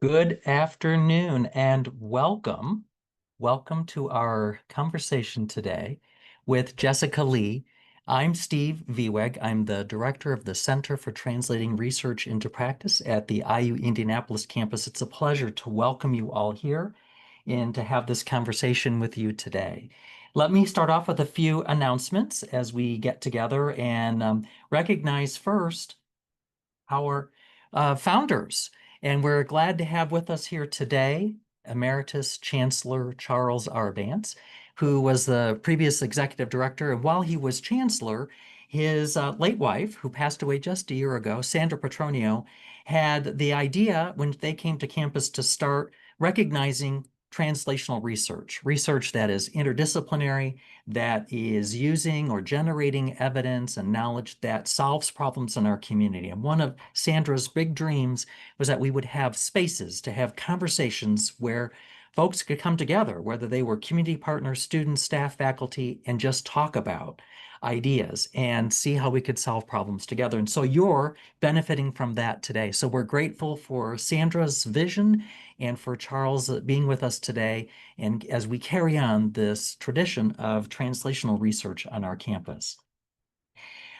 Good afternoon and welcome. Welcome to our conversation today with Jessica Lee. I'm Steve Vieweg. I'm the director of the Center for Translating Research into Practice at the IU Indianapolis campus. It's a pleasure to welcome you all here and to have this conversation with you today. Let me start off with a few announcements as we get together and recognize first our founders. And we're glad to have with us here today Emeritus Chancellor Charles R. Vance, who was the previous executive director. And while he was chancellor, his late wife, who passed away just a year ago, Sandra Petronio, had the idea when they came to campus to start recognizing translational research, research that is interdisciplinary, that is using or generating evidence and knowledge that solves problems in our community. And one of Sandra's big dreams was that we would have spaces to have conversations where folks could come together, whether they were community partners, students, staff, faculty, and just talk about ideas and see how we could solve problems together. And so you're benefiting from that today. So we're grateful for Sandra's vision and for Charles being with us today, and as we carry on this tradition of translational research on our campus.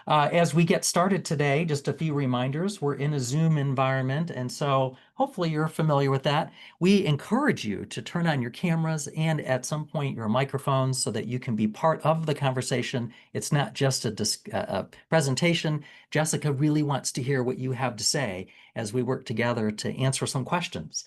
As we get started today, just a few reminders. We're in a Zoom environment, and so hopefully you're familiar with that. We encourage you to turn on your cameras and at some point your microphones so that you can be part of the conversation. It's not just a presentation. Jessica really wants to hear what you have to say as we work together to answer some questions.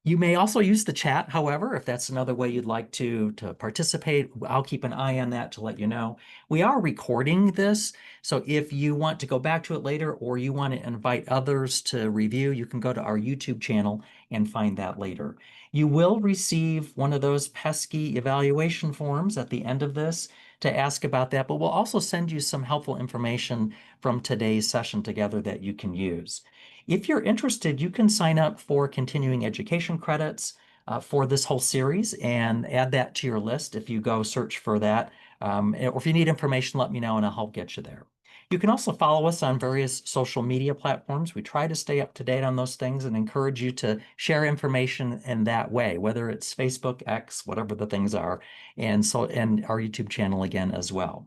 You may also use the chat, however, if that's another way you'd like to participate. I'll keep an eye on that to let you know. We are recording this, so if you want to go back to it later or you want to invite others to review, you can go to our YouTube channel and find that later. You will receive one of those pesky evaluation forms at the end of this to ask about that, but we'll also send you some helpful information from today's session together that you can use. If you're interested, you can sign up for continuing education credits for this whole series and add that to your list if you go search for that. Or if you need information, let me know and I'll help get you there. You can also follow us on various social media platforms. We try to stay up to date on those things and encourage you to share information in that way, whether it's Facebook, X, whatever the things are, and our YouTube channel again as well.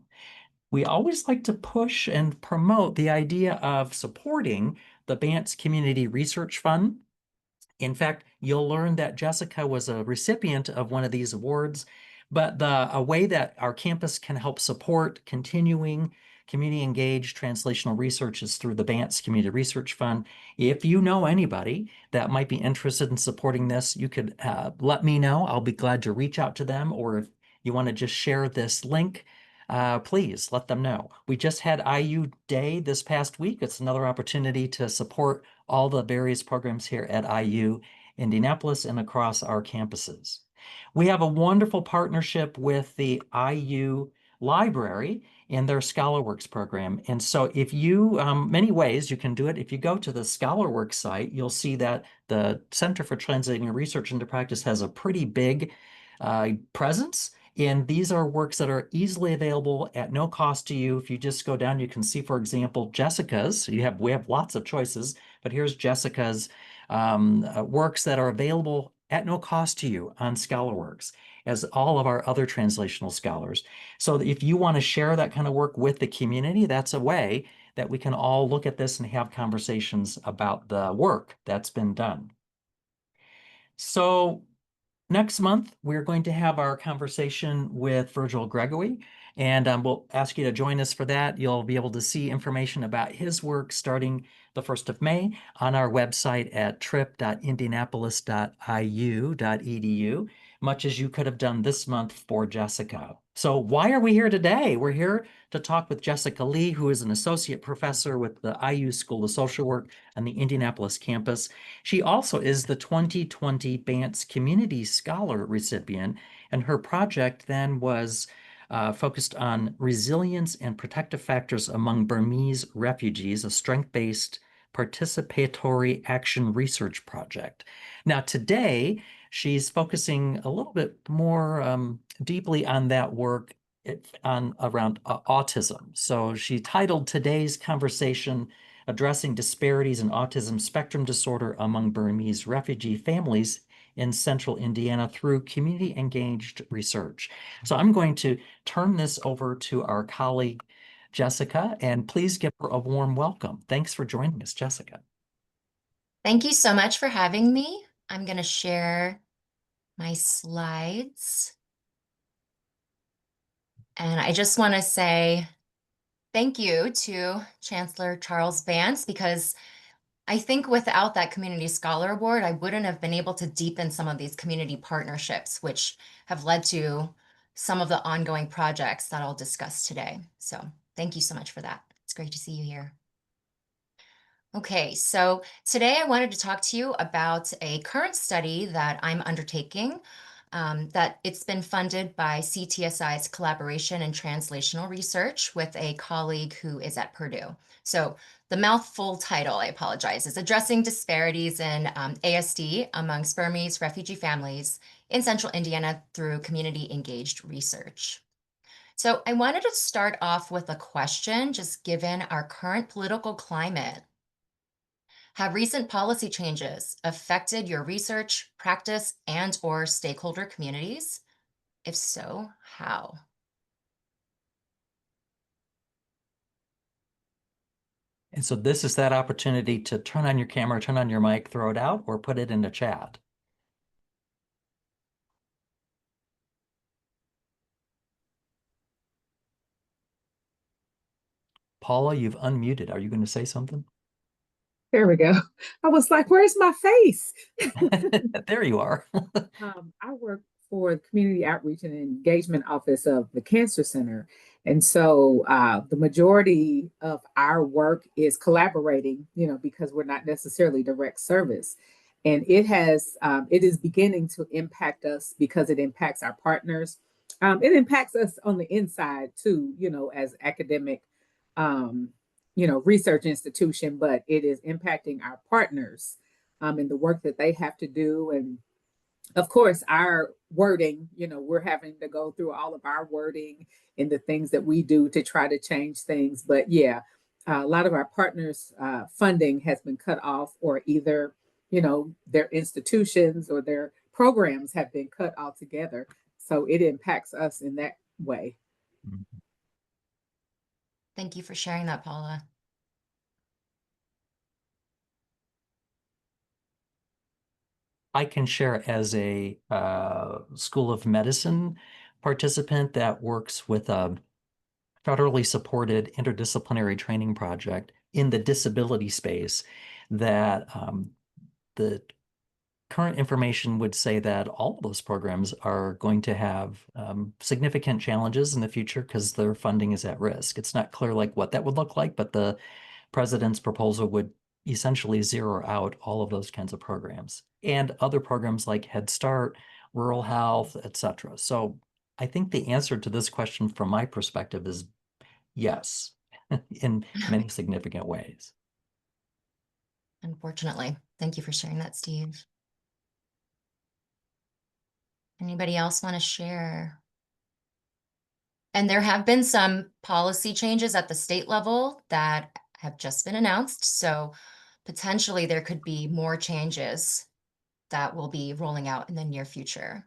We always like to push and promote the idea of supporting the Vance Community Research Fund. In fact, you'll learn that Jessica was a recipient of one of these awards, but a way that our campus can help support continuing community engaged translational research is through the Vance Community Research Fund. If you know anybody that might be interested in supporting this, you could let me know. I'll be glad to reach out to them, or if you want to just share this link, please let them know. We just had IU Day this past week. It's another opportunity to support all the various programs here at IU Indianapolis and across our campuses. We have a wonderful partnership with the IU Library in their ScholarWorks program. And so if you, many ways you can do it. If you go to the ScholarWorks site, you'll see that the Center for Translating Research into Practice has a pretty big presence. And these are works that are easily available at no cost to you. If you just go down, you can see, for example, Jessica's. We have lots of choices, but here's Jessica's works that are available at no cost to you on ScholarWorks, as all of our other translational scholars. So if you want to share that kind of work with the community, that's a way that we can all look at this and have conversations about the work that's been done. So next month, we're going to have our conversation with Virgil Gregory, and we'll ask you to join us for that. You'll be able to see information about his work starting the 1st of May on our website at trip.indianapolis.iu.edu, much as you could have done this month for Jessica. So why are we here today? We're here to talk with Jessica Lee, who is an associate professor with the IU School of Social Work on the Indianapolis campus. She also is the 2020 Vance Community Scholar recipient, and her project then was focused on resilience and protective factors among Burmese refugees, a strength-based participatory action research project. Now, today, she's focusing a little bit more deeply on that work around autism. So she titled today's conversation Addressing Disparities in Autism Spectrum Disorder Among Burmese Refugee Families in Central Indiana through Community Engaged Research. So I'm going to turn this over to our colleague, Jessica, and please give her a warm welcome. Thanks for joining us, Jessica. Thank you so much for having me. I'm going to share my slides. And I just want to say thank you to Chancellor Charles Vance, because I think without that Community Scholar Award, I wouldn't have been able to deepen some of these community partnerships, which have led to some of the ongoing projects that I'll discuss today. So thank you so much for that. It's great to see you here. Okay, so today I wanted to talk to you about a current study that I'm undertaking, that it's been funded by CTSI's Collaboration and Translational Research with a colleague who is at Purdue. So the mouthful title, I apologize, is Addressing Disparities in ASD Amongst Burmese Refugee Families in Central Indiana Through Community Engaged Research. So I wanted to start off with a question, just given our current political climate. Have recent policy changes affected your research, practice, and/or stakeholder communities? If so, how? And so this is that opportunity to turn on your camera, turn on your mic, throw it out, or put it in the chat. Paula, you've unmuted. Are you going to say something? There we go. I was like, where's my face? There you are. I work for the Community Outreach and Engagement Office of the Cancer Center. And so the majority of our work is collaborating, because we're not necessarily direct service. And it is beginning to impact us because it impacts our partners. It impacts us on the inside too, as academic um, research institution, but it is impacting our partners in the work that they have to do. And of course, our wording, we're having to go through all of our wording and the things that we do to try to change things. But yeah, a lot of our partners' funding has been cut off, or either, their institutions or their programs have been cut altogether. So it impacts us in that way. Thank you for sharing that, Paula. I can share as a School of Medicine participant that works with a federally supported interdisciplinary training project in the disability space that the current information would say that all of those programs are going to have significant challenges in the future because their funding is at risk. It's not clear like what that would look like, but the president's proposal would essentially zero out all of those kinds of programs and other programs like Head Start, rural health, etc. So I think the answer to this question from my perspective is yes, in many significant ways. Unfortunately. Thank you for sharing that, Steve. Anybody else want to share? And there have been some policy changes at the state level that have just been announced. So potentially there could be more changes that will be rolling out in the near future.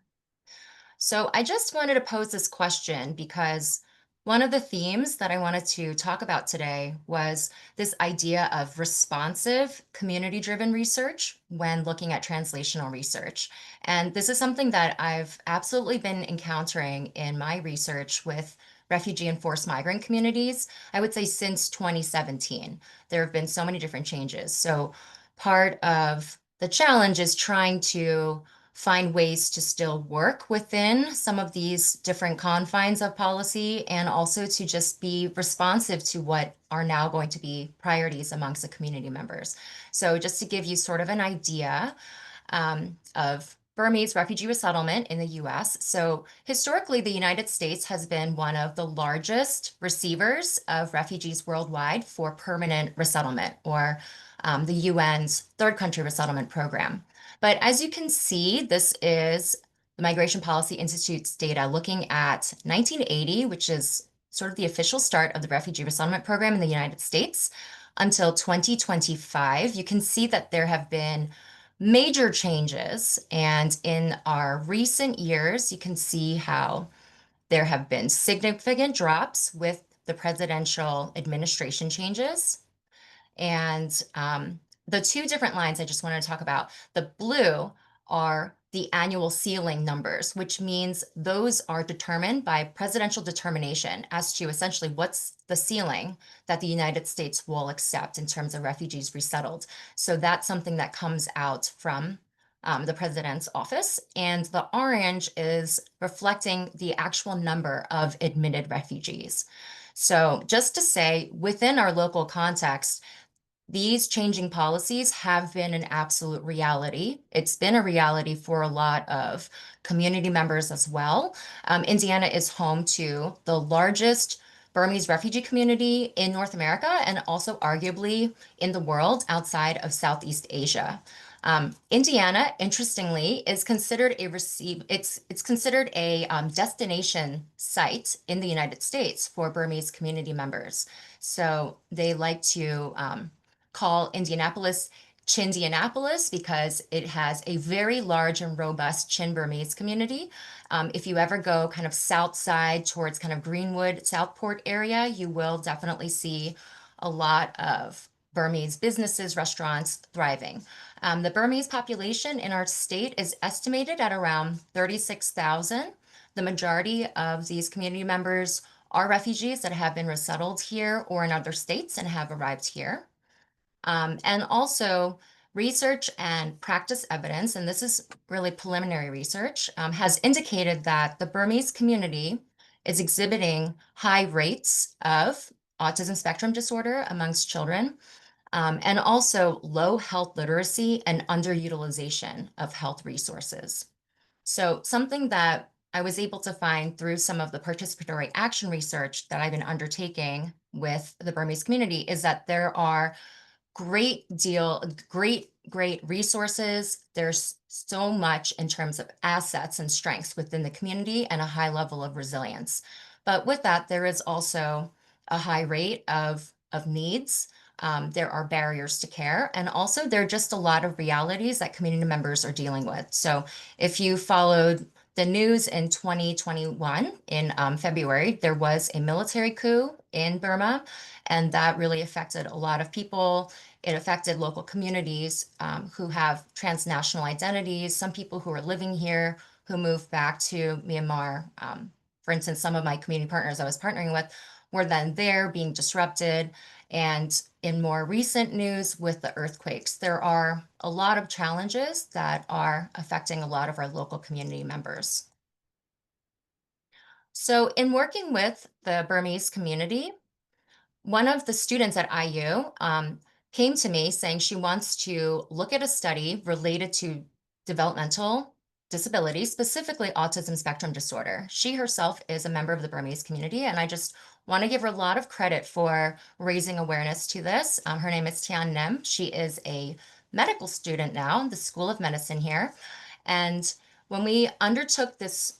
So I just wanted to pose this question because one of the themes that I wanted to talk about today was this idea of responsive, community-driven research when looking at translational research. And this is something that I've absolutely been encountering in my research with refugee and forced migrant communities, I would say since 2017. There have been so many different changes. So part of the challenge is trying to find ways to still work within some of these different confines of policy and also to just be responsive to what are now going to be priorities amongst the community members. So just to give you sort of an idea of Burmese refugee resettlement in the US. So historically, the United States has been one of the largest receivers of refugees worldwide for permanent resettlement, or the UN's third country resettlement program. But as you can see, this is the Migration Policy Institute's data looking at 1980, which is sort of the official start of the refugee resettlement program in the United States. until 2025, you can see that there have been major changes. And in our recent years, you can see how there have been significant drops with the presidential administration changes. And the two different lines I just wanted to talk about, the blue are the annual ceiling numbers, which means those are determined by presidential determination as to essentially what's the ceiling that the United States will accept in terms of refugees resettled. So that's something that comes out from the president's office. And the orange is reflecting the actual number of admitted refugees. So just to say, within our local context, these changing policies have been an absolute reality. It's been a reality for a lot of community members as well. Indiana is home to the largest Burmese refugee community in North America and also arguably in the world outside of Southeast Asia. Indiana, interestingly, is considered it's considered a destination site in the United States for Burmese community members. So they like to call Indianapolis Chindianapolis because it has a very large and robust Chin Burmese community. If you ever go kind of south side towards kind of Greenwood, Southport area, you will definitely see a lot of Burmese businesses, restaurants thriving. The Burmese population in our state is estimated at around 36,000. The majority of these community members are refugees that have been resettled here or in other states and have arrived here. And also research and practice evidence, and this is really preliminary research, has indicated that the Burmese community is exhibiting high rates of autism spectrum disorder amongst children, and also low health literacy and underutilization of health resources. So something that I was able to find through some of the participatory action research that I've been undertaking with the Burmese community is that there are great resources. There's so much in terms of assets and strengths within the community and a high level of resilience. But with that, there is also a high rate of needs. There are barriers to care, and also there are just a lot of realities that community members are dealing with. So if you followed the news in 2021, in February, there was a military coup in Burma, and that really affected a lot of people. It affected local communities who have transnational identities, some people who are living here who moved back to Myanmar. For instance, some of my community partners I was partnering with were then there being disrupted. And in more recent news with the earthquakes, there are a lot of challenges that are affecting a lot of our local community members. So in working with the Burmese community, one of the students at IU came to me saying she wants to look at a study related to developmental disability, specifically autism spectrum disorder. She herself is a member of the Burmese community, and I just want to give her a lot of credit for raising awareness to this. Her name is Tian Nem. She is a medical student now in the School of Medicine here. And when we undertook this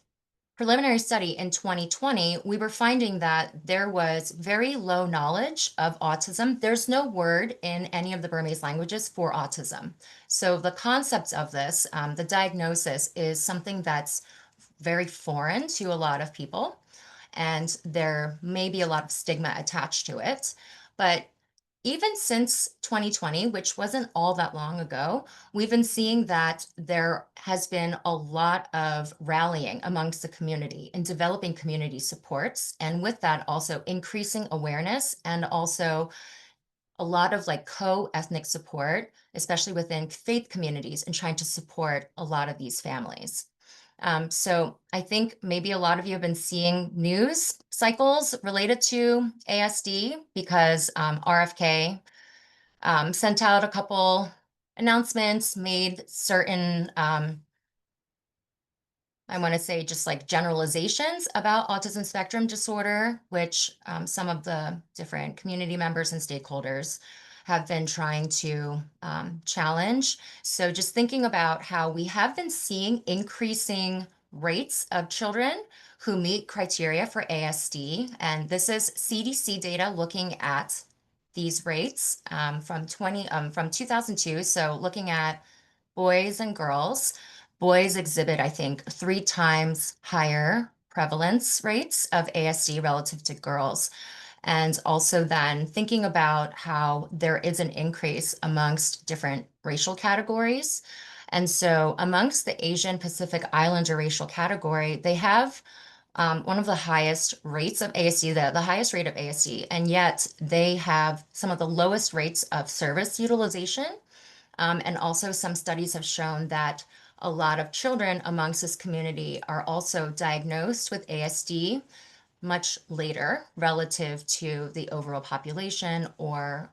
preliminary study in 2020, we were finding that there was very low knowledge of autism. There's no word in any of the Burmese languages for autism. So the concept of this, the diagnosis, is something that's very foreign to a lot of people, and there may be a lot of stigma attached to it. But even since 2020, which wasn't all that long ago, we've been seeing that there has been a lot of rallying amongst the community and developing community supports. And with that, also increasing awareness and also a lot of like co-ethnic support, especially within faith communities, and trying to support a lot of these families. So I think maybe a lot of you have been seeing news cycles related to ASD because RFK sent out a couple announcements, made certain, I want to say just like generalizations about autism spectrum disorder, which some of the different community members and stakeholders have been trying to challenge. So just thinking about how we have been seeing increasing rates of children who meet criteria for ASD. And this is CDC data looking at these rates from 2002. So looking at boys and girls, boys exhibit, I think, 3 times higher prevalence rates of ASD relative to girls. And also then thinking about how there is an increase amongst different racial categories. And so amongst the Asian Pacific Islander racial category, they have one of the highest rates of ASD, the highest rate of ASD, and yet they have some of the lowest rates of service utilization. And also some studies have shown that a lot of children amongst this community are also diagnosed with ASD much later relative to the overall population or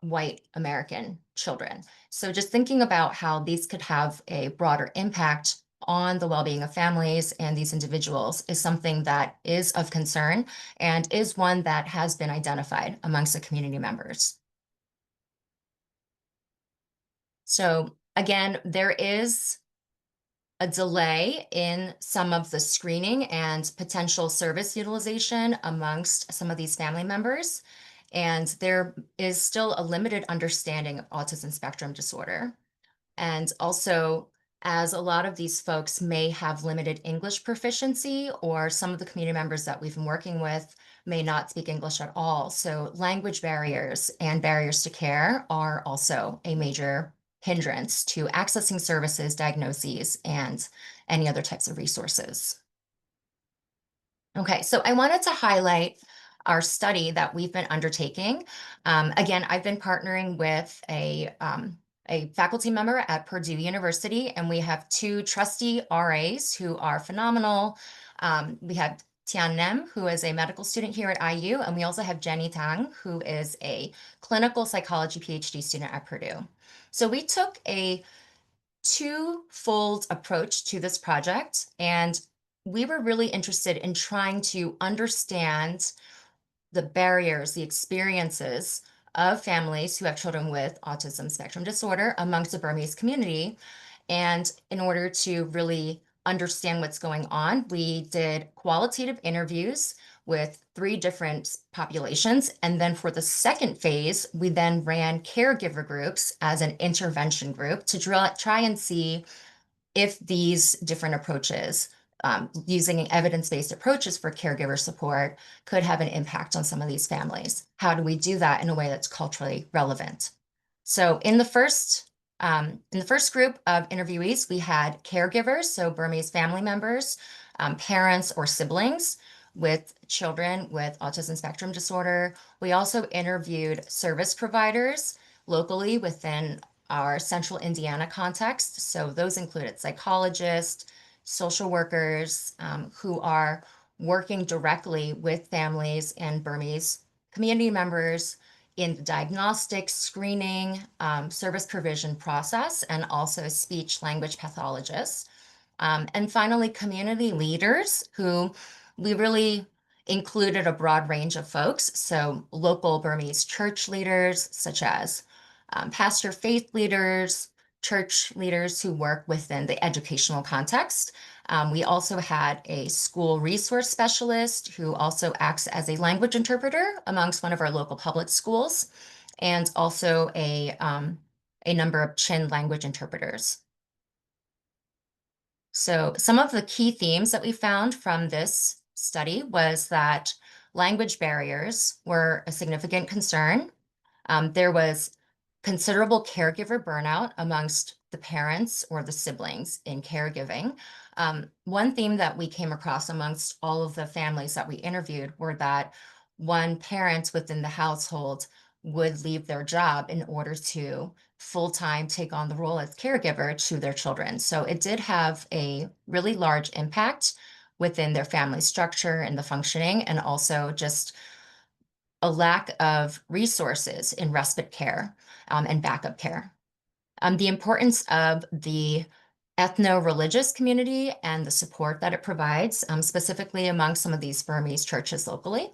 white American children. So just thinking about how these could have a broader impact on the well-being of families and these individuals is something that is of concern and is one that has been identified amongst the community members. So again, there is a delay in some of the screening and potential service utilization amongst some of these family members. And there is still a limited understanding of autism spectrum disorder. And also, as a lot of these folks may have limited English proficiency, or some of the community members that we've been working with may not speak English at all. So language barriers and barriers to care are also a major hindrance to accessing services, diagnoses, and any other types of resources. Okay, so I wanted to highlight our study that we've been undertaking. Again, I've been partnering with a faculty member at Purdue University, and we have 2 trustee RAs who are phenomenal. We have Tian Nem, who is a medical student here at IU, and we also have Jenny Tang, who is a clinical psychology PhD student at Purdue. So we took a twofold approach to this project, and we were really interested in trying to understand the barriers, the experiences of families who have children with autism spectrum disorder amongst the Burmese community. And in order to really understand what's going on, we did qualitative interviews with 3 different populations. And then for the second phase, we then ran caregiver groups as an intervention group to try and see if these different approaches, using evidence-based approaches for caregiver support, could have an impact on some of these families. How do we do that in a way that's culturally relevant? So in the first group of interviewees, we had caregivers, so Burmese family members, parents or siblings with children with autism spectrum disorder. We also interviewed service providers locally within our central Indiana context. So those included psychologists, social workers who are working directly with families and Burmese community members in the diagnostic, screening, service provision process, and also speech language pathologists. And finally, community leaders who we really included a broad range of folks. So local Burmese church leaders, such as pastor faith leaders, church leaders who work within the educational context. We also had a school resource specialist who also acts as a language interpreter amongst one of our local public schools, and also a number of Chin language interpreters. So some of the key themes that we found from this study was that language barriers were a significant concern. There was considerable caregiver burnout amongst the parents or the siblings in caregiving. One theme that we came across amongst all of the families that we interviewed were that one parent within the household would leave their job in order to full-time take on the role as caregiver to their children. So it did have a really large impact within their family structure and the functioning, and also just a lack of resources in respite care and backup care. The importance of the ethno-religious community and the support that it provides, specifically among some of these Burmese churches locally,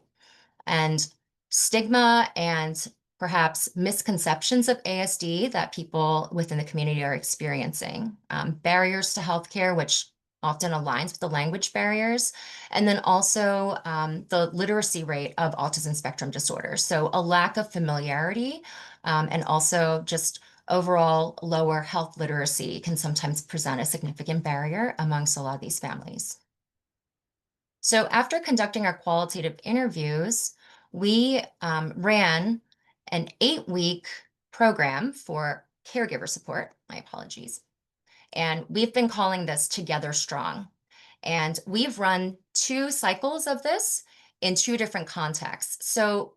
and stigma and perhaps misconceptions of ASD that people within the community are experiencing. Barriers to healthcare, which often aligns with the language barriers, and then also the literacy rate of autism spectrum disorder. So a lack of familiarity and also just overall lower health literacy can sometimes present a significant barrier amongst a lot of these families. So after conducting our qualitative interviews, we ran an 8-week program for caregiver support. My apologies. And we've been calling this Together Strong. And we've run 2 cycles of this in 2 different contexts. So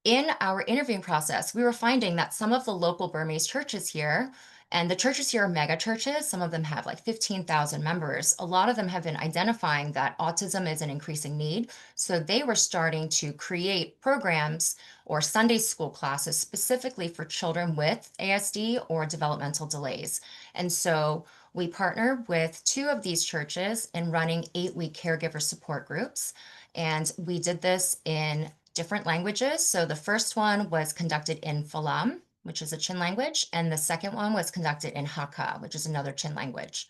in our interviewing process, we were finding that some of the local Burmese churches here, and the churches here are mega churches, some of them have like 15,000 members. A lot of them have been identifying that autism is an increasing need. So they were starting to create programs or Sunday school classes specifically for children with ASD or developmental delays. And so we partnered with 2 of these churches in running 8-week caregiver support groups. And we did this in different languages. So the first one was conducted in Falam, which is a Chin language, and the second one was conducted in Hakka, which is another Chin language.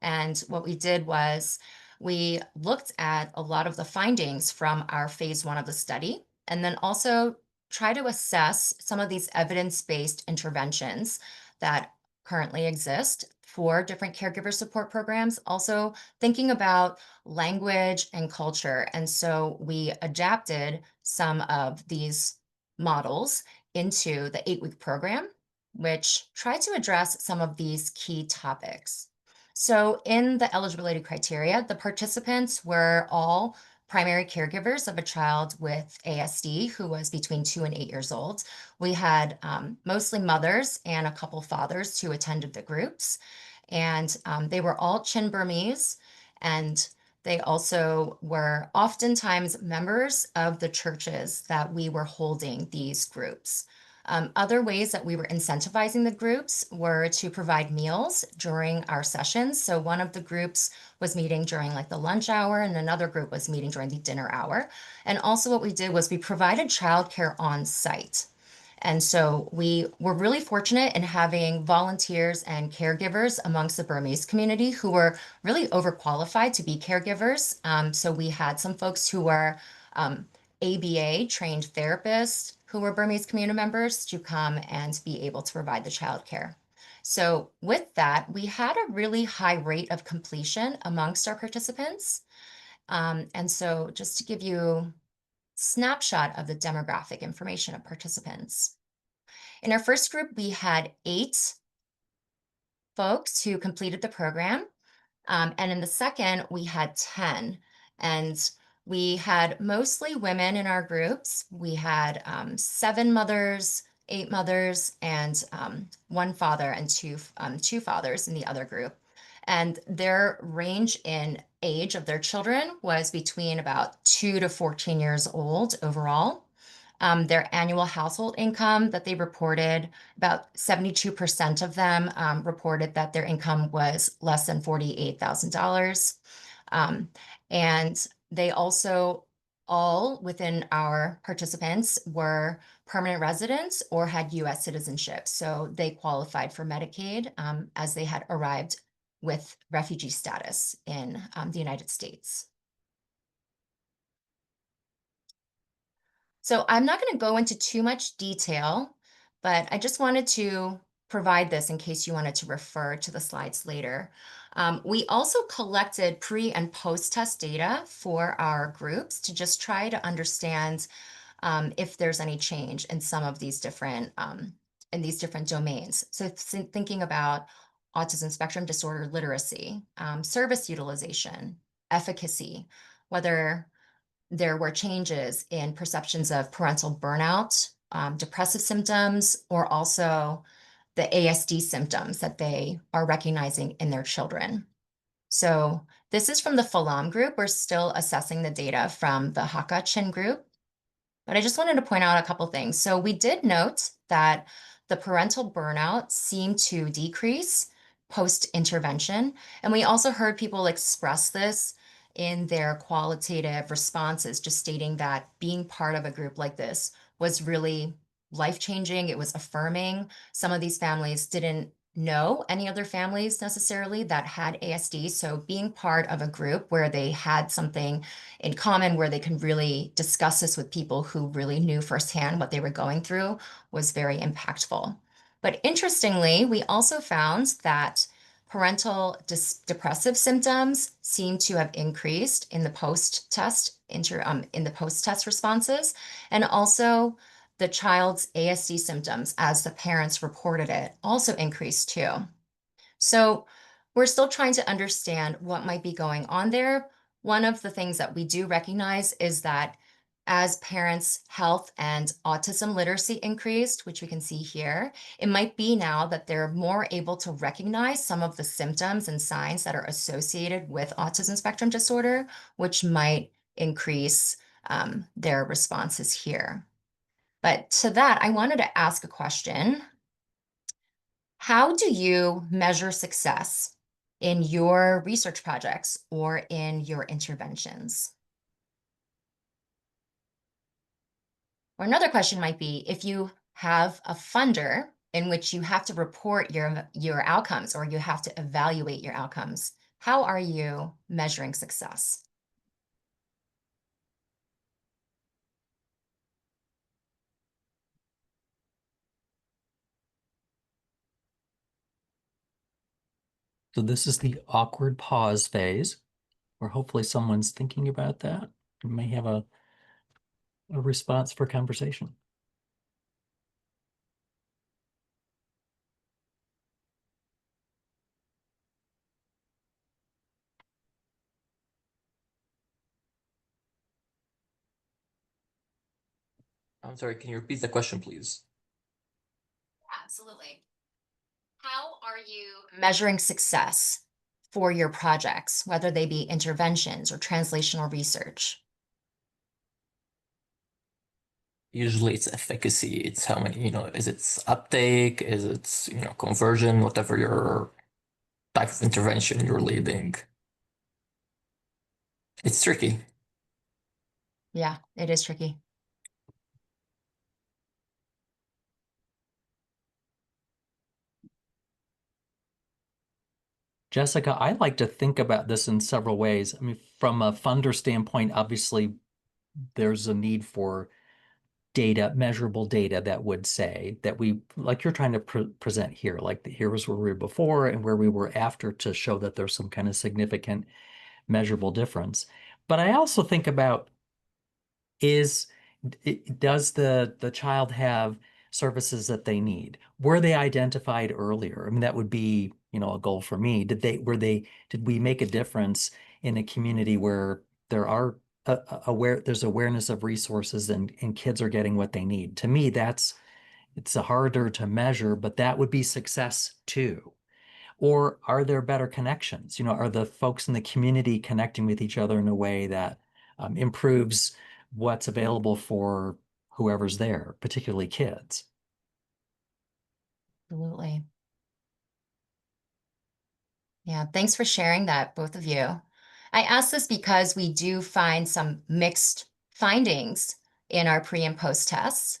And what we did was we looked at a lot of the findings from our phase 1 of the study, and then also try to assess some of these evidence-based interventions that currently exist for different caregiver support programs, also thinking about language and culture. And so we adapted some of these models into the 8-week program, which tried to address some of these key topics. So in the eligibility criteria, the participants were all primary caregivers of a child with ASD who was between 2 and 8 years old. We had mostly mothers and a couple fathers who attended the groups. And they were all Chin Burmese, and they also were oftentimes members of the churches that we were holding these groups. Other ways that we were incentivizing the groups were to provide meals during our sessions. So one of the groups was meeting during like the lunch hour, and another group was meeting during the dinner hour. And also what we did was we provided childcare on site. And so we were really fortunate in having volunteers and caregivers amongst the Burmese community who were really overqualified to be caregivers. So we had some folks who were ABA trained therapists who were Burmese community members to come and be able to provide the childcare. So with that, we had a really high rate of completion amongst our participants. And so just to give you snapshot of the demographic information of participants. In our first group, we had 8 folks who completed the program. And in the second, we had 10. And we had mostly women in our groups. We had 7 mothers, 8 mothers, and 1 father and 2 fathers in the other group. And their range in age of their children was between about 2 to 14 years old overall. Their annual household income that they reported, about 72% of them reported that their income was less than $48,000. And they also, all within our participants, were permanent residents or had US citizenship. So they qualified for Medicaid as they had arrived with refugee status in the United States. So I'm not going to go into too much detail, but I just wanted to provide this in case you wanted to refer to the slides later. We also collected pre and post-test data for our groups to just try to understand if there's any change in some of these different domains. So thinking about autism spectrum disorder literacy, service utilization, efficacy, whether there were changes in perceptions of parental burnout, depressive symptoms, or also the ASD symptoms that they are recognizing in their children. So this is from the Falam group. We're still assessing the data from the Hakka Chin group. But I just wanted to point out a couple things. So we did note that the parental burnout seemed to decrease post-intervention. And we also heard people express this in their qualitative responses, just stating that being part of a group like this was really life-changing. It was affirming. Some of these families didn't know any other families necessarily that had ASD. So being part of a group where they had something in common, where they can really discuss this with people who really knew firsthand what they were going through, was very impactful. But interestingly, we also found that parental depressive symptoms seem to have increased in the post-test in the post-test responses, and also the child's ASD symptoms, as the parents reported it, also increased too. So we're still trying to understand what might be going on there. One of the things that we do recognize is that as parents' health and autism literacy increased, which we can see here, it might be now that they're more able to recognize some of the symptoms and signs that are associated with autism spectrum disorder, which might increase their responses here. But to that, I wanted to ask a question. How do you measure success in your research projects or in your interventions? Or another question might be, if you have a funder in which you have to report your outcomes or you have to evaluate your outcomes, how are you measuring success? So this is the awkward pause phase, where hopefully someone's thinking about that and may have a response for conversation. I'm sorry, can you repeat the question, please? Absolutely. How are you measuring success for your projects, whether they be interventions or translational research? Usually it's efficacy. It's how many, is it uptake? Is it, conversion, whatever your type of intervention you're leading. It's tricky. Yeah, it is tricky. Jessica, I like to think about this in several ways. I mean, from a funder standpoint, obviously, there's a need for data, measurable data that would say that we, like you're trying to present here, like here was where we were before and where we were after to show that there's some kind of significant measurable difference. But I also think about does the child have services that they need? Were they identified earlier? I mean, that would be, a goal for me. Did we make a difference in a community where there are there's awareness of resources and kids are getting what they need? To me, it's a harder to measure, but that would be success too. Or are there better connections? Are the folks in the community connecting with each other in a way that improves what's available for whoever's there, particularly kids? Absolutely. Yeah, thanks for sharing that, both of you. I ask this because we do find some mixed findings in our pre and post tests,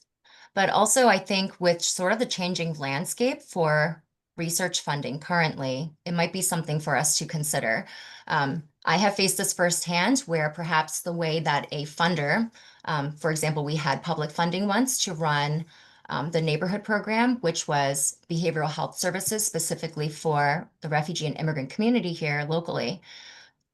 but also I think with sort of the changing landscape for research funding currently, it might be something for us to consider. I have faced this firsthand where perhaps the way that a funder, for example, we had public funding once to run the neighborhood program, which was behavioral health services specifically for the refugee and immigrant community here locally.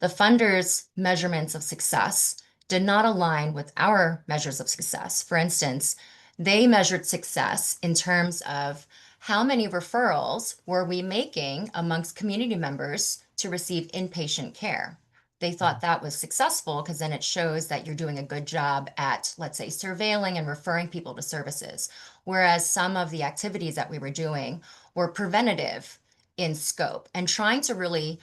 The funders' measurements of success did not align with our measures of success. For instance, they measured success in terms of how many referrals were we making amongst community members to receive inpatient care. They thought that was successful because then it shows that you're doing a good job at, let's say, surveilling and referring people to services. Whereas some of the activities that we were doing were preventative in scope and trying to really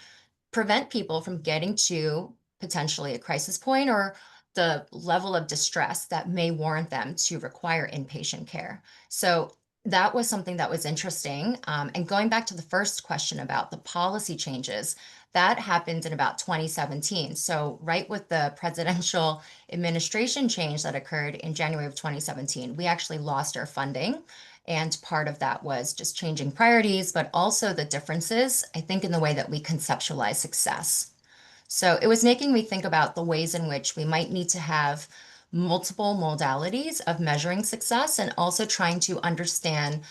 prevent people from getting to potentially a crisis point or the level of distress that may warrant them to require inpatient care. So that was something that was interesting. And going back to the first question about the policy changes, that happened in about 2017. So right with the presidential administration change that occurred in January of 2017, we actually lost our funding. And part of that was just changing priorities, but also the differences, I think, in the way that we conceptualize success. So it was making me think about the ways in which we might need to have multiple modalities of measuring success and also trying to understand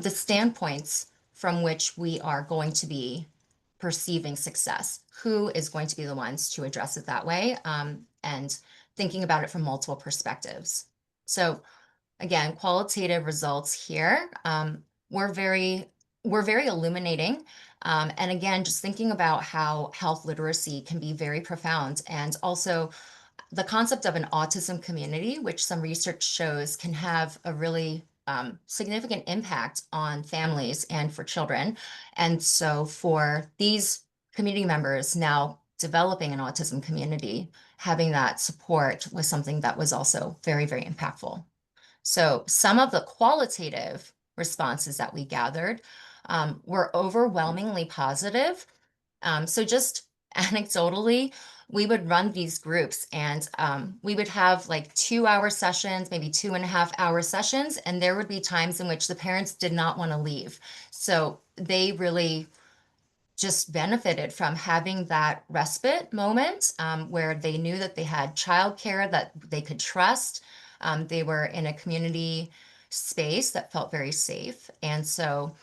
the standpoints from which we are going to be perceiving success. Who is going to be the ones to address it that way? And thinking about it from multiple perspectives. So again, qualitative results here were very illuminating. And again, just thinking about how health literacy can be very profound, and also the concept of an autism community, which some research shows can have a really significant impact on families and for children. And so for these community members now developing an autism community, having that support was something that was also very, very impactful. So some of the qualitative responses that we gathered were overwhelmingly positive. So just anecdotally, we would run these groups, and we would have like 2 hour sessions, maybe 2.5 hour sessions, and there would be times in which the parents did not want to leave. So they really just benefited from having that respite moment where they knew that they had childcare that they could trust. They were in a community space that felt very safe. And so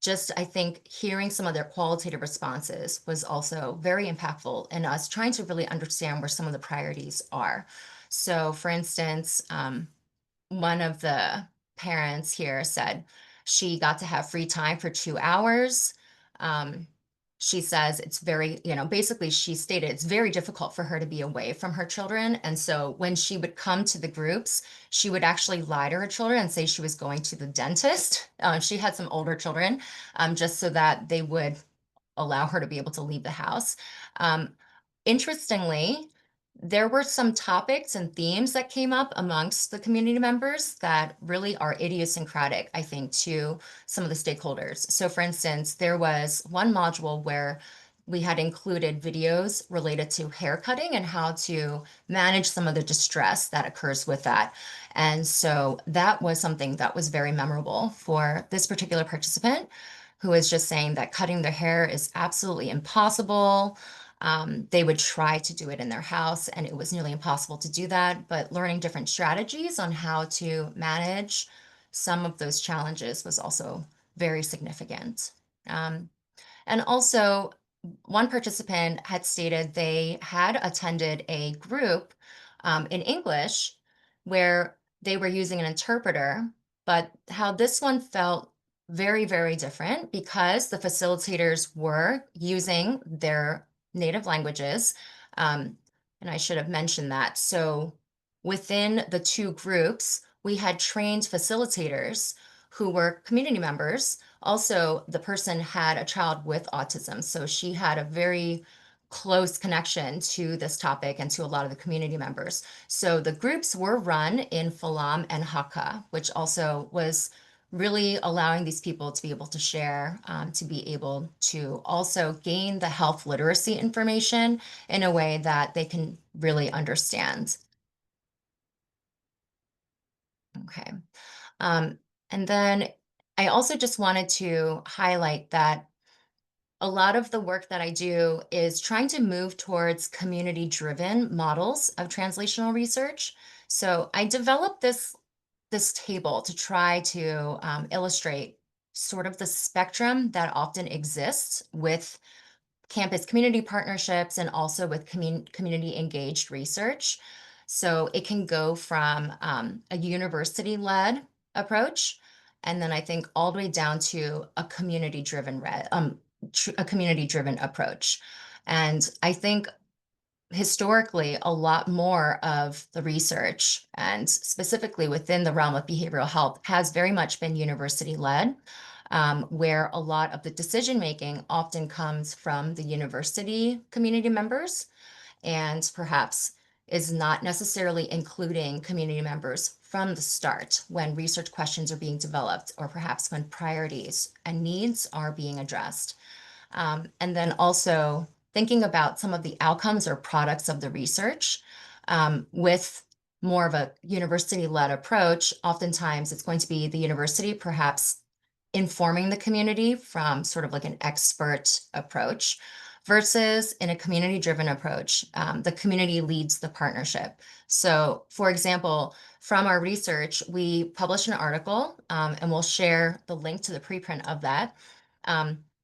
just I think hearing some of their qualitative responses was also very impactful in us trying to really understand where some of the priorities are. So for instance, one of the parents here said she got to have free time for 2 hours. Um, she says it's very, basically she stated it's very difficult for her to be away from her children. And so when she would come to the groups, she would actually lie to her children and say she was going to the dentist. She had some older children, just so that they would allow her to be able to leave the house. Um, Interestingly, there were some topics and themes that came up amongst the community members that really are idiosyncratic, I think, to some of the stakeholders. So, for instance, there was one module where we had included videos related to hair cutting and how to manage some of the distress that occurs with that. And so that was something that was very memorable for this particular participant who was just saying that cutting their hair is absolutely impossible. They would try to do it in their house, and it was nearly impossible to do that. But learning different strategies on how to manage some of those challenges was also very significant. Um, and also, one participant had stated they had attended a group in English where they were using an interpreter, but how this one felt very, very different because the facilitators were using their native languages. Um, and I should have mentioned that. So within the two groups, we had trained facilitators who were community members. Also, the person had a child with autism, so she had a very close connection to this topic and to a lot of the community members. So the groups were run in Falam and Hakka, which also was really allowing these people to be able to share, to be able to also gain the health literacy information in a way that they can really understand. Okay. Um, and then I also just wanted to highlight that a lot of the work that I do is trying to move towards community-driven models of translational research. So I developed this table to try to illustrate sort of the spectrum that often exists with campus community partnerships and also with community engaged research. So it can go from a university-led approach, and then I think all the way down to a community-driven approach. And I think historically, a lot more of the research, and specifically within the realm of behavioral health, has very much been university-led, where a lot of the decision-making often comes from the university community members and perhaps is not necessarily including community members from the start when research questions are being developed, or perhaps when priorities and needs are being addressed. And then also thinking about some of the outcomes or products of the research with more of a university-led approach, oftentimes it's going to be the university perhaps informing the community from sort of like an expert approach versus in a community-driven approach, the community leads the partnership. So, for example, from our research, we published an article, and we'll share the link to the preprint of that.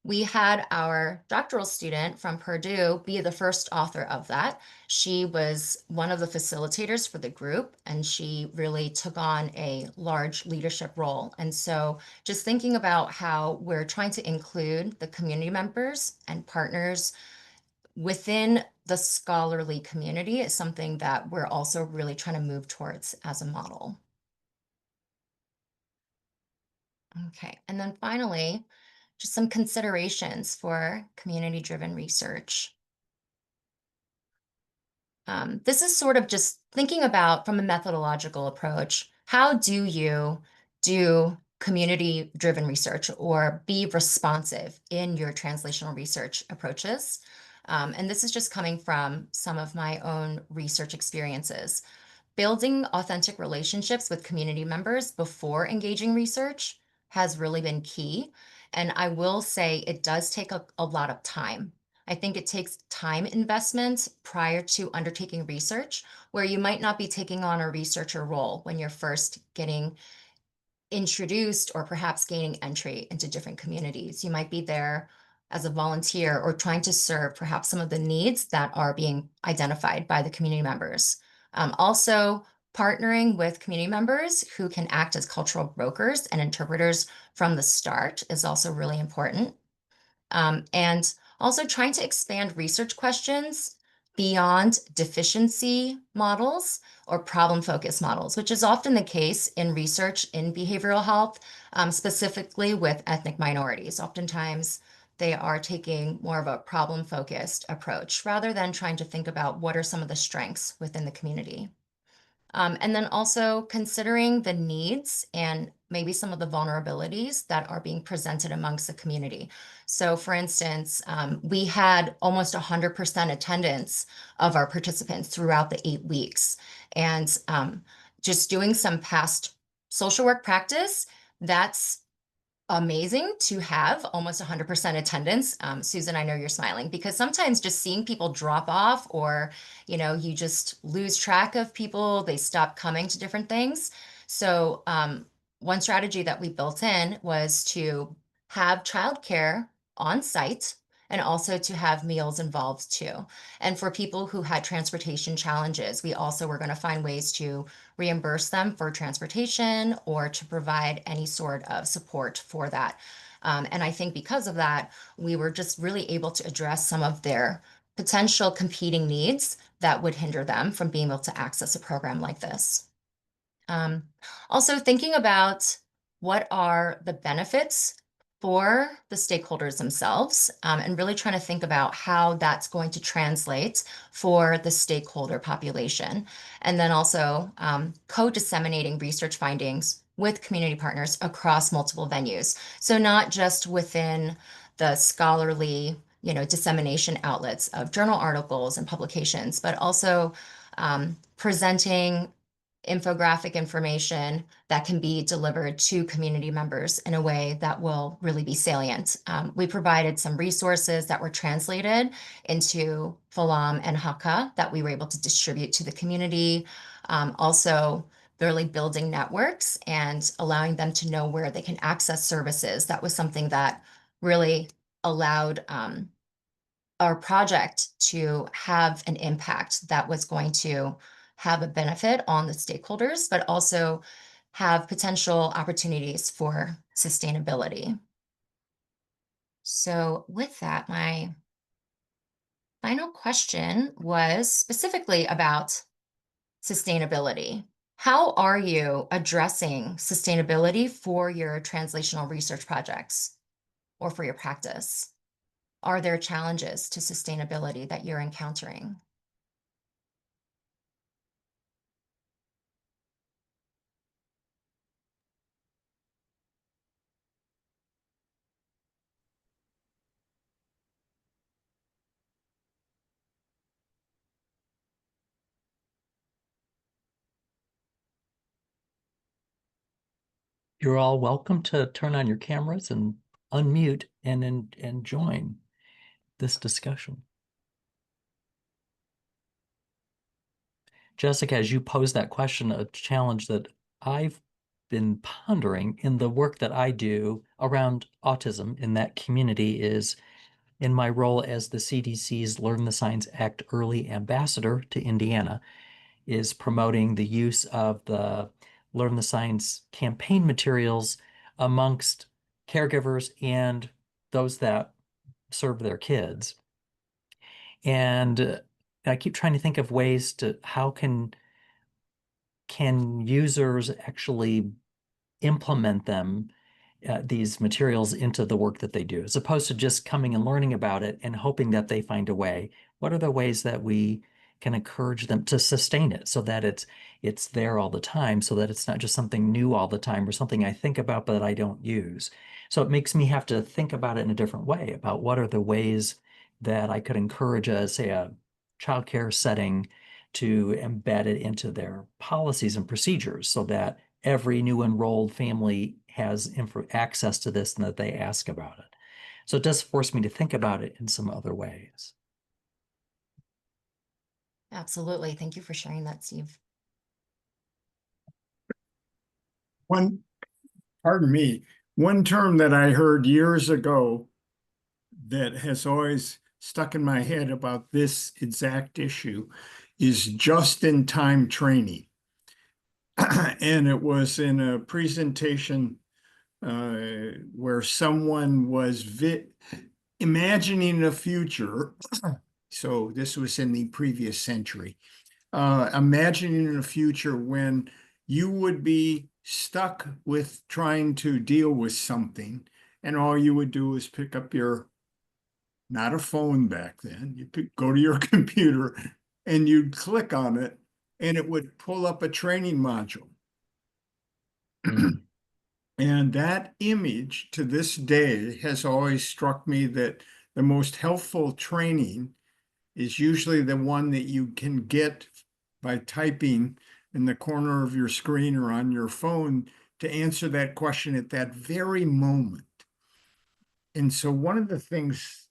We had our doctoral student from Purdue be the first author of that. She was one of the facilitators for the group, and she really took on a large leadership role. And so just thinking about how we're trying to include the community members and partners within the scholarly community is something that we're also really trying to move towards as a model. Okay, and then finally, just some considerations for community-driven research. This is sort of just thinking about from a methodological approach, how do you do community-driven research or be responsive in your translational research approaches? And this is just coming from some of my own research experiences. Building authentic relationships with community members before engaging research has really been key. And I will say it does take a lot of time. I think it takes time investment prior to undertaking research, where you might not be taking on a researcher role when you're first getting introduced or perhaps gaining entry into different communities. You might be there as a volunteer or trying to serve perhaps some of the needs that are being identified by the community members. Also, partnering with community members who can act as cultural brokers and interpreters from the start is also really important. And also trying to expand research questions beyond deficiency models or problem-focused models, which is often the case in research in behavioral health, specifically with ethnic minorities. Oftentimes, they are taking more of a problem-focused approach rather than trying to think about what are some of the strengths within the community. And then also considering the needs and maybe some of the vulnerabilities that are being presented amongst the community. So for instance, we had almost 100% attendance of our participants throughout the 8 weeks. And just doing some past social work practice, that's amazing to have almost 100% attendance. Susan, I know you're smiling because sometimes just seeing people drop off or, you just lose track of people, they stop coming to different things. So one strategy that we built in was to have childcare on site and also to have meals involved too. And for people who had transportation challenges, we also were going to find ways to reimburse them for transportation or to provide any sort of support for that. And I think because of that, we were just really able to address some of their potential competing needs that would hinder them from being able to access a program like this. Also thinking about what are the benefits for the stakeholders themselves, and really trying to think about how that's going to translate for the stakeholder population. And then also co-disseminating research findings with community partners across multiple venues. So not just within the scholarly, dissemination outlets of journal articles and publications, but also presenting infographic information that can be delivered to community members in a way that will really be salient. We provided some resources that were translated into Falam and Hakka that we were able to distribute to the community. Also, really building networks and allowing them to know where they can access services. That was something that really allowed our project to have an impact that was going to have a benefit on the stakeholders, but also have potential opportunities for sustainability. So with that, my final question was specifically about sustainability. How are you addressing sustainability for your translational research projects or for your practice? Are there challenges to sustainability that you're encountering? You're all welcome to turn on your cameras and unmute and join this discussion. Jessica, as you pose that question, a challenge that I've been pondering in the work that I do around autism in that community is in my role as the CDC's Learn the Signs Act Early Ambassador to Indiana, is promoting the use of the Learn the Signs campaign materials amongst caregivers and those that serve their kids. And I keep trying to think of ways to how can users actually implement them, these materials into the work that they do, as opposed to just coming and learning about it and hoping that they find a way. What are the ways that we can encourage them to sustain it so that it's there all the time, so that it's not just something new all the time or something I think about but I don't use. So it makes me have to think about it in a different way about what are the ways that I could encourage say a childcare setting to embed it into their policies and procedures so that every new enrolled family has access to this and that they ask about it. So it does force me to think about it in some other ways. Absolutely. Thank you for sharing that, Steve. Pardon me, one term that I heard years ago that has always stuck in my head about this exact issue is just-in-time training. And it was in a presentation where someone was imagining a future. So this was in the previous century. Imagining a future when you would be stuck with trying to deal with something, and all you would do is pick up not a phone back then, go to your computer and you'd click on it and it would pull up a training module. And that image to this day has always struck me that the most helpful training is usually the one that you can get by typing in the corner of your screen or on your phone to answer that question at that very moment. And so one of the things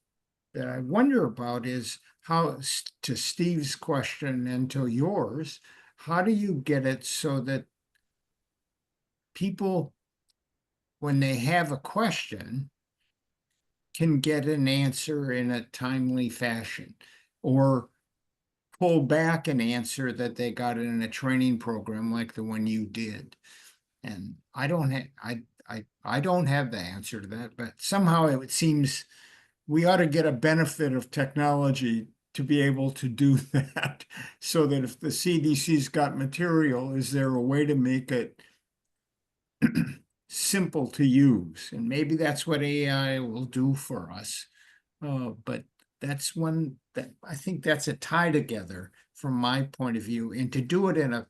that I wonder about is how, to Steve's question and to yours, how do you get it so that people, when they have a question, can get an answer in a timely fashion, or pull back an answer that they got in a training program like the one you did? And I don't have the answer to that, but somehow it seems we ought to get a benefit of technology to be able to do that, so that if the CDC's got material, is there a way to make it simple to use? And maybe that's what AI will do for us. But that's one that I think that's a tie together from my point of view, and to do it in a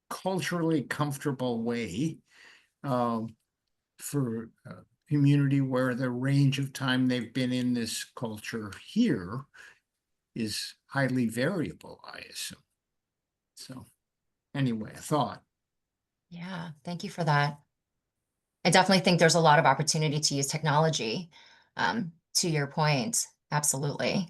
culturally comfortable way for a community where the range of time they've been in this culture here is highly variable, I assume. So anyway, a thought. Yeah, thank you for that. I definitely think there's a lot of opportunity to use technology, to your point. Absolutely.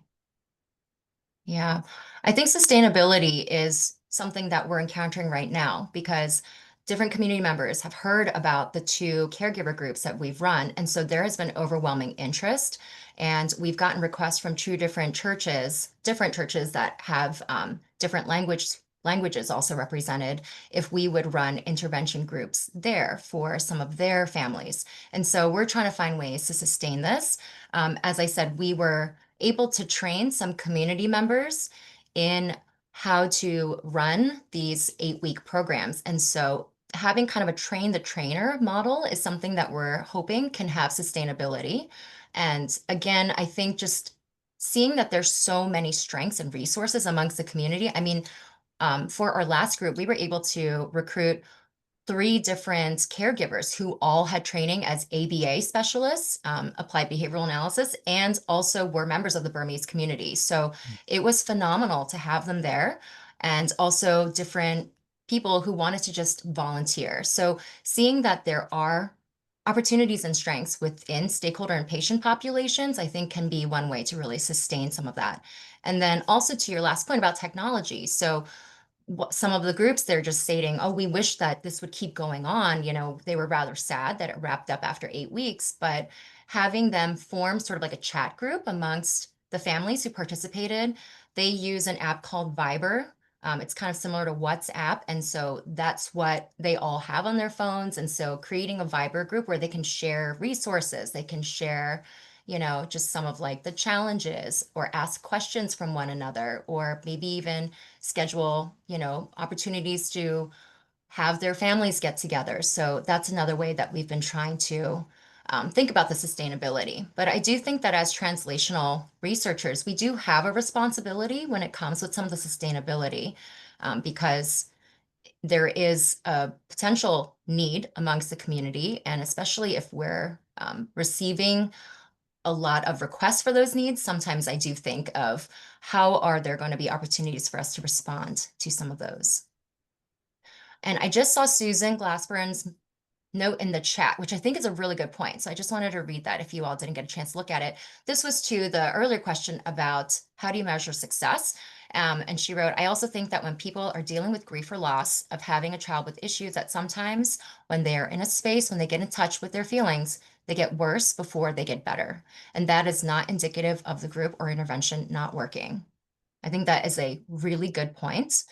Yeah, I think sustainability is something that we're encountering right now because different community members have heard about the two caregiver groups that we've run. And so there has been overwhelming interest. And we've gotten requests from two different churches that have different languages also represented, if we would run intervention groups there for some of their families. And so we're trying to find ways to sustain this. As I said, we were able to train some community members in how to run these 8-week programs. And so having kind of a train the trainer model is something that we're hoping can have sustainability. And again, I think just seeing that there's so many strengths and resources amongst the community. I mean, for our last group, we were able to recruit 3 different caregivers who all had training as ABA specialists, applied behavioral analysis, and also were members of the Burmese community. So it was phenomenal to have them there, and also different people who wanted to just volunteer. So seeing that there are opportunities and strengths within stakeholder and patient populations, I think can be one way to really sustain some of that. And then also to your last point about technology. So some of the groups, they're just stating, oh, we wish that this would keep going on. You know, they were rather sad that it wrapped up after 8 weeks, but having them form sort of like a chat group amongst the families who participated, they use an app called Viber. It's kind of similar to WhatsApp. And so that's what they all have on their phones. And so creating a Viber group where they can share resources, they can share, you know, just some of like the challenges or ask questions from one another, or maybe even schedule, you know, opportunities to have their families get together. So that's another way that we've been trying to think about the sustainability. But I do think that as translational researchers, we do have a responsibility when it comes with some of the sustainability, because there is a potential need amongst the community, and especially if we're receiving a lot of requests for those needs, sometimes I do think of how are there going to be opportunities for us to respond to some of those. And I just saw Susan Glassburn's note in the chat, which I think is a really good point. So I just wanted to read that if you all didn't get a chance to look at it. This was to the earlier question about how do you measure success? And she wrote, I also think that when people are dealing with grief or loss of having a child with issues, that sometimes when they are in a space, when they get in touch with their feelings, they get worse before they get better. And that is not indicative of the group or intervention not working. I think that is a really good point.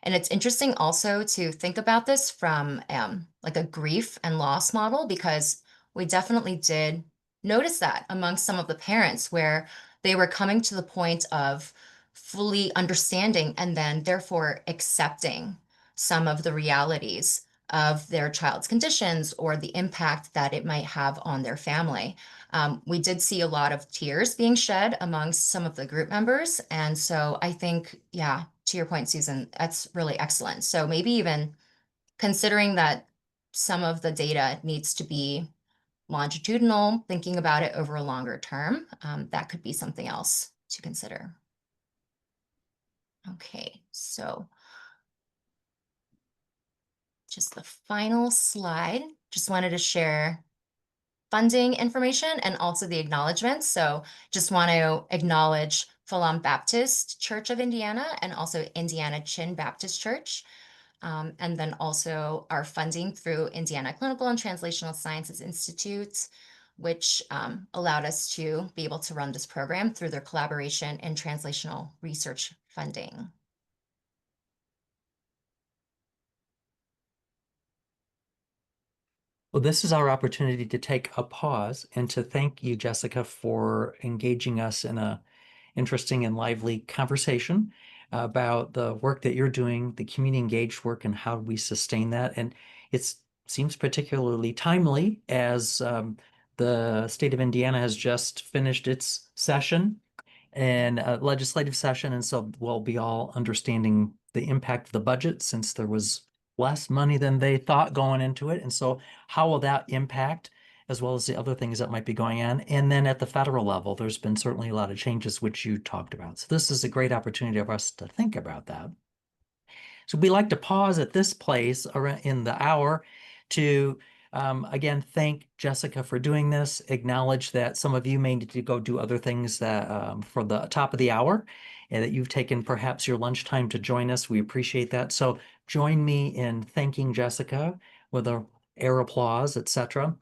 And it's interesting also to think about this from like a grief and loss model, because we definitely did notice that amongst some of the parents where they were coming to the point of fully understanding and then therefore accepting some of the realities of their child's conditions or the impact that it might have on their family. We did see a lot of tears being shed amongst some of the group members. And so I think, yeah, to your point, Susan, that's really excellent. So maybe even considering that some of the data needs to be longitudinal, thinking about it over a longer term, that could be something else to consider. Okay, so just the final slide. Just wanted to share funding information and also the acknowledgements. So just want to acknowledge Phelan Baptist Church of Indiana and also Indiana Chin Baptist Church. And then also our funding through Indiana Clinical and Translational Sciences Institute, which allowed us to be able to run this program through their collaboration in translational research funding. Well, this is our opportunity to take a pause and to thank you, Jessica, for engaging us in a interesting and lively conversation about the work that you're doing, the community engaged work, and how we sustain that. And it seems particularly timely as the state of Indiana has just finished its session and legislative session. And so we'll be all understanding the impact of the budget since there was less money than they thought going into it. And so how will that impact, as well as the other things that might be going on? And then at the federal level, there's been certainly a lot of changes, which you talked about. So this is a great opportunity for us to think about that. So we like to pause at this place in the hour to again, thank Jessica for doing this, acknowledge that some of you may need to go do other things that for the top of the hour and that you've taken perhaps your lunchtime to join us. We appreciate that. So join me in thanking Jessica with a air applause, etc.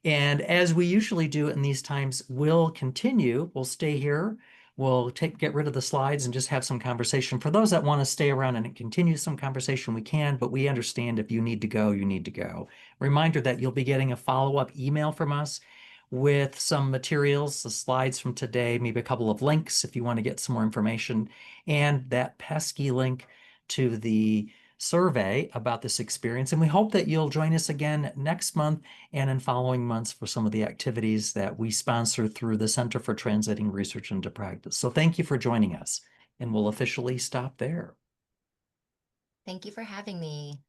And as we usually do in these times, we'll continue. We'll stay here. We'll get rid of the slides and just have some conversation. For those that want to stay around and continue some conversation, we can, but we understand if you need to go, you need to go. Reminder that you'll be getting a follow-up email from us with some materials, the slides from today, maybe a couple of links if you want to get some more information, and that pesky link to the survey about this experience. And we hope that you'll join us again next month and in following months for some of the activities that we sponsor through the Center for Translating Research into Practice. So thank you for joining us, and we'll officially stop there. Thank you for having me.